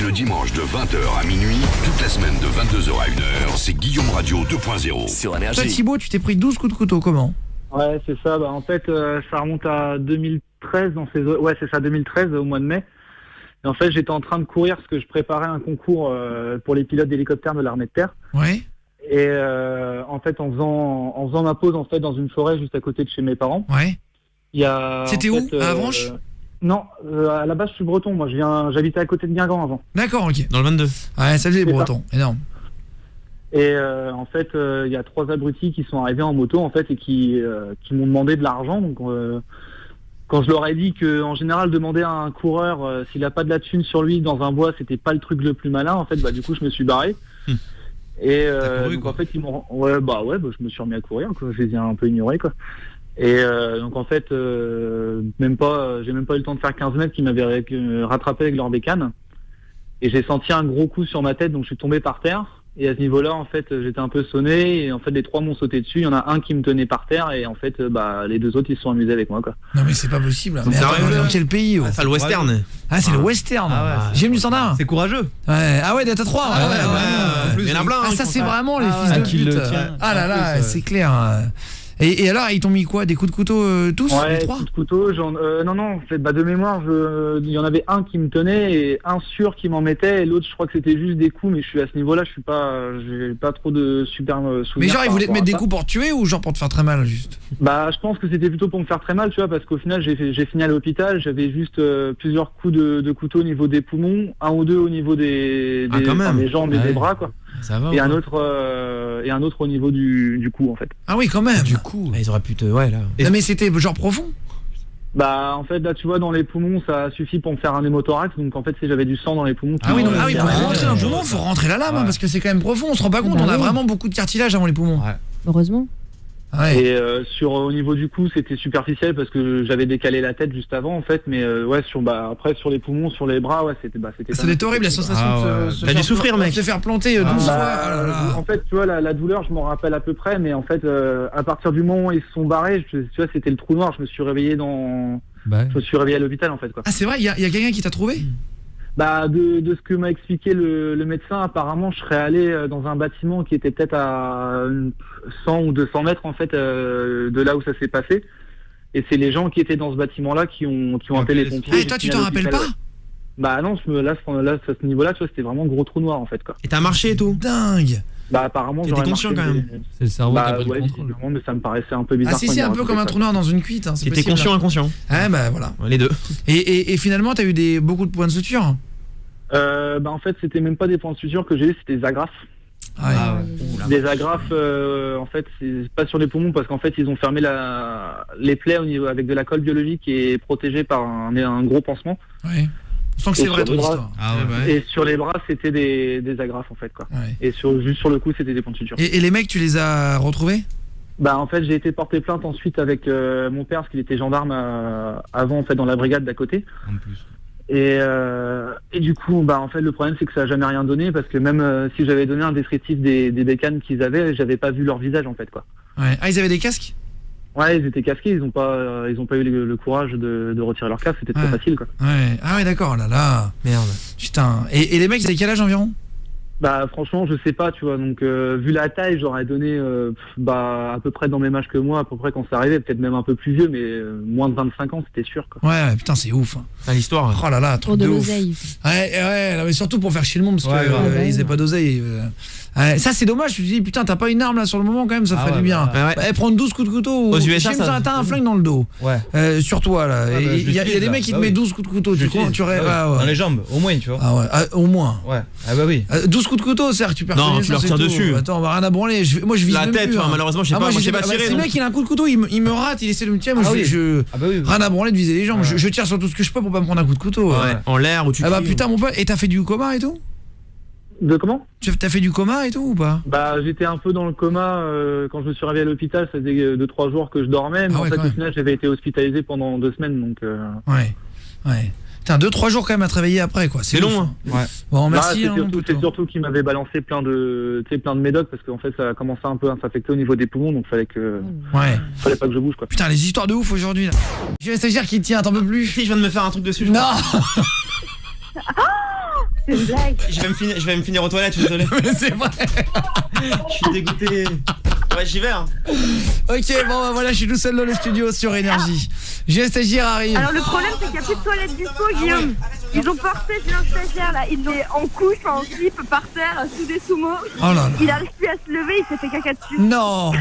le dimanche de 20h à minuit, toute la semaine de 22h à 1h, c'est Guillaume Radio 2.0 sur Toi Énergie. Thibaut, tu t'es pris 12 coups de couteau, comment? Ouais, c'est ça. Bah, en fait, ça remonte à 2013, ouais, c'est ça, 2013, au mois de mai. Et en fait, j'étais en train de courir parce que je préparais un concours pour les pilotes d'hélicoptères de l'armée de terre. Ouais. Et en fait, en faisant ma pause en fait dans une forêt juste à côté de chez mes parents. Ouais. Il y a. C'était où? À Avranches? Non, à la base, je suis breton. Moi, j'habitais à côté de Guingamp avant. D'accord, ok. Dans le 22. Ouais, salut les C'est Bretons, énorme. Et en fait, il y a 3 abrutis qui sont arrivés en moto en fait et qui m'ont demandé de l'argent. Donc, quand je leur ai dit que en général demander à un coureur s'il a pas de la thune sur lui dans un bois, c'était pas le truc le plus malin. En fait, bah du coup, je me suis barré. Et couru, donc quoi. en fait, ils m'ont je me suis remis à courir. Quoi. Je les ai un peu ignorés quoi. Et donc en fait, j'ai même pas eu le temps de faire 15 mètres qu'ils m'avaient rattrapé avec leur bécane. Et j'ai senti un gros coup sur ma tête, donc je suis tombé par terre. Et à ce niveau-là, en fait, j'étais un peu sonné. Et en fait, les 3 m'ont sauté dessus. Il y en a un qui me tenait par terre. Et en fait, les 2 autres, ils se sont amusés avec moi, quoi. Non mais c'est pas possible. Donc, Mais ça attends, arrive, dans quel pays? Ah, le western. Ah, c'est le western. Ah ouais, J'aime du standard. C'est courageux. Ouais. Ah ouais, t'as 3. Il y en a plein. Ah, ça c'est vraiment les fils ouais, de qui pute. le tient. Ah là En là, plus, c'est clair. Et alors, ils t'ont mis quoi? Des coups de couteau tous, les Ouais, 3? coup de couteau. Non, en fait, de mémoire, il y en avait un qui me tenait et un sûr qui m'en mettait. Et l'autre, je crois que c'était juste des coups. Mais je suis à ce niveau-là, j'ai pas trop de super souvenirs. Mais genre, ils par voulaient te rapport mettre à des ça. coups pour te tuer ou genre pour te faire très mal, juste? Bah, je pense que c'était plutôt pour me faire très mal, tu vois, parce qu'au final, j'ai fini à l'hôpital. J'avais juste plusieurs coups de couteau au niveau des poumons, un ou deux au niveau des quand même. des jambes et Ouais. des bras, quoi. Ça va. Et un autre au niveau du cou, en fait. Ah oui, quand même. Du coup. Ils auraient pu te. Ouais, là. Non mais c'était genre profond. Bah, en fait, là, tu vois, dans les poumons, ça suffit pour me faire un hémothorax. Donc, en fait, si j'avais du sang dans les poumons. Ah oui, non, pour ouais. rentrer dans le poumon, faut rentrer la lame, hein, parce que c'est quand même profond. On se rend pas compte, Bah on a oui. vraiment beaucoup de cartilage avant les poumons. Ouais. Heureusement. Ouais. Et au niveau du cou, c'était superficiel parce que j'avais décalé la tête juste avant, en fait. Mais ouais, après, sur les poumons, sur les bras, ouais, c'était. Ça doit être horrible la sensation Ah de se T'as dû faire souffrir, mec. Se faire planter 12 fois. Ah là là. En fait, tu vois, la douleur, je m'en rappelle à peu près, mais en fait, à partir du moment où ils se sont barrés, tu vois, c'était le trou noir. Je me suis réveillé à l'hôpital, en fait, quoi. Ah c'est vrai, il y a quelqu'un qui t'a trouvé? Bah, de ce que m'a expliqué le médecin, apparemment, je serais allé dans un bâtiment qui était peut-être à 100 ou 200 mètres, en fait, de là où ça s'est passé. Et c'est les gens qui étaient dans ce bâtiment-là qui ont appelé les pompiers. Ah et toi tu t'en rappelles pas? Bah non, là, à ce niveau-là, tu vois, c'était vraiment gros trou noir, en fait, quoi. Et t'as marché et tout. Dingue. Bah, apparemment, T'étais j'aurais conscient, marqué quand même. C'est le cerveau qui a Bah pris le ouais, contrôle. visiblement, mais ça me paraissait un peu bizarre. Ah si quand c'est il un m'a peu raconté comme un ça. trou noir dans une cuite, hein, c'est T'étais possible. conscient, inconscient. Ah bah voilà. Ouais, les deux. Et finalement t'as eu beaucoup de points de suture? Bah en fait, c'était même pas des points de suture que j'ai eu, c'était des agrafes. Ah ouais. Ah ouais. Des agrafes, en fait, c'est pas sur les poumons parce qu'en fait, ils ont fermé les plaies au niveau avec de la colle biologique et protégées par un gros pansement. Ouais. On sent que c'est Et vrai sur ton le bras. histoire. Ah ouais. Et sur les bras, c'était des agrafes en fait, quoi. Ouais. Et juste sur le cou, c'était des points de suture. Et les mecs tu les as retrouvés? Bah en fait, j'ai été porter plainte ensuite avec mon père parce qu'il était gendarme avant en fait dans la brigade d'à côté. En plus. Et du coup, bah en fait, le problème c'est que ça a jamais rien donné parce que même si j'avais donné un descriptif des bécanes qu'ils avaient, j'avais pas vu leur visage en fait, quoi. Ouais. Ah ils avaient des casques? Ouais, ils étaient casqués, ils ont pas eu le courage de retirer leur casque, c'était trop Ouais. facile, quoi. Ouais. Ah ouais d'accord, oh là là. Merde. Putain. Et les mecs ils avaient quel âge environ? Bah franchement, je sais pas, tu vois. Donc vu la taille, j'aurais donné à peu près dans le même âge que moi, à peu près quand c'est arrivé, peut-être même un peu plus vieux, mais moins de 25 ans, c'était sûr, quoi. Ouais putain c'est ouf. Hein. T'as l'histoire. Oh là là, Pour truc de de ouf. l'oseille. Ouais, non, mais surtout pour faire chier le monde parce Ouais, que grave. ils avaient pas d'oseille. Ça c'est dommage, je me dis putain t'as pas une arme là sur le moment quand même, ça Ah ferait ouais, du bien. bah, ouais. Prendre 12 coups de couteau. Aux USA, J'aime ça- t'as un flingue dans le dos. Ouais. Sur toi là. Ouais, bah, Et je il y a l'utilise, des là. mecs qui te Bah mettent oui. 12 coups de couteau. Tu crois, tu aurais. Ah ouais. Ouais. Dans les jambes, au moins, tu vois. Ah ouais, au moins. Ouais. Ah bah oui. 12 coups de couteau, c'est-à-dire que tu perds Non, connaissance, tu leur c'est tires tout. dessus. Attends, on va rien à branler. Moi je vise La même tête, plus, enfin, hein. malheureusement, je sais pas, moi, je sais pas bah, tirer, Si le donc. mec il a un coup de couteau, il me rate, il essaie de me tirer. Moi Ah oui. je Ah bah oui. rien à branler de viser les jambes. Ouais. Je tire sur tout ce que je peux pour pas me prendre un coup de couteau. Ouais. En l'air ou tu. Ah bah cries, putain mon pote, et t'as fait du coma et tout? De comment? T'as fait du coma et tout ou pas? Bah j'étais un peu dans le coma quand je me suis réveillé à l'hôpital, ça faisait 2-3 jours que je dormais, mais Ah en ouais, fait quand au même. final j'avais été hospitalisé pendant 2 semaines, donc. Ouais. Putain, 2-3 jours quand même à travailler après quoi. C'est long, ouf. hein. Ouais. Bon Là, merci. c'est surtout qu'il m'avait balancé plein de médocs parce qu'en fait ça a commencé un peu à s'affecter au niveau des poumons, donc fallait Ouais. pas que je bouge, quoi. Putain les histoires de ouf aujourd'hui là. J'ai un stagiaire qui tient, t'en peux plus. Si je viens de me faire un truc dessus. je Non. crois. C'est une blague. Je vais me finir aux toilettes, je suis désolé. Mais c'est vrai. Je suis dégoûté. Ouais, j'y vais, hein. Ok, bon bah voilà, je suis tout seul dans le studio sur Énergie. J'ai un stagiaire arrive. Alors le problème c'est qu'il n'y a plus de toilettes dispo, Guillaume. Ils ont porté un stagiaire là, il est en couche, en slip, par terre, sous des sumo. Oh là là. Il arrive plus à se lever, il s'est fait caca dessus. Non.